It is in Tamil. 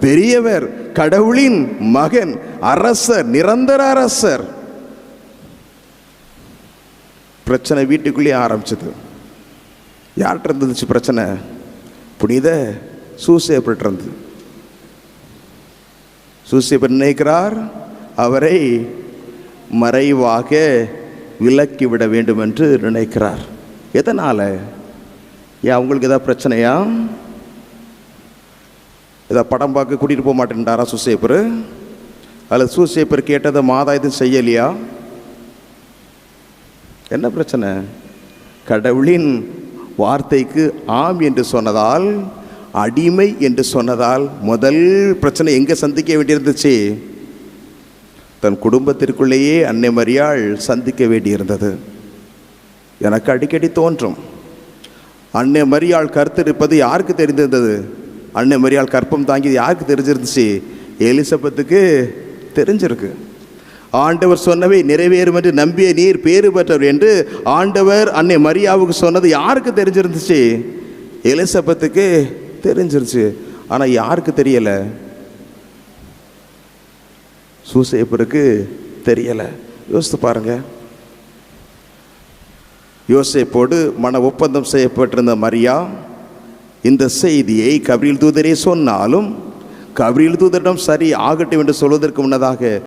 பெரியவர், கடவுளின் மகன், அரசர், நிரந்தர அரசர். பிரச்சனை வீட்டுக்குள்ளே ஆரம்பிச்சது. யார்கிட்ட இருந்துச்சு பிரச்சனை? புனித சூசேப்பர் இருந்தது. சூசேப்பர் நினைக்கிறார் அவரை மறைவாக விலக்கிவிட வேண்டும் என்று நினைக்கிறார். எதனால? ஏன் உங்களுக்கு ஏதாவது பிரச்சனையா? ஏதாவது படம் பார்க்க கூட்டிகிட்டு போக மாட்டேன்டாரா சூசேப்பர்? அல்லது சூசேப்பர் கேட்டதை மாதா எதுவும் செய்யலையா? என்ன பிரச்சனை? கடவுளின் வார்த்தைக்கு ஆம் என்று சொன்னதால், அடிமை என்று சொன்னதால் முதல் பிரச்சனை எங்கே சந்திக்க வேண்டியிருந்துச்சு? தன் குடும்பத்திற்குள்ளேயே அன்னை மரியாள் சந்திக்க வேண்டியிருந்தது. எனக்கு அடிக்கடி தோன்றும், அன்னை மரியாள் கருத்திருப்பது யாருக்கு தெரிந்திருந்தது? அன்னை மரியாள் கற்பம் தாங்கியது யாருக்கு தெரிஞ்சிருந்துச்சு? எலிசபெத்துக்கு தெரிஞ்சிருக்கு. ஆண்டவர் சொன்னவை நிறைவேறும் என்று நம்பிய நீர் பேறு பெற்றவர் என்று ஆண்டவர் அன்னை மரியாவுக்கு சொன்னது யாருக்கு தெரிஞ்சிருந்துச்சு? எலிசபெத்துக்கு தெரிஞ்சிருச்சு. ஆனால் யாருக்கு தெரியலை? சூசேப்பருக்கு தெரியலை. யோசித்து பாருங்க. யோசேப்போடு மன ஒப்பந்தம் செய்யப்பட்டிருந்த மரியா இந்த செய்தியை கபிரியேல் தூதரே சொன்னாலும் கபிரியேல் தூதரிடம் சரி ஆகட்டும் என்று சொல்வதற்கு முன்னதாக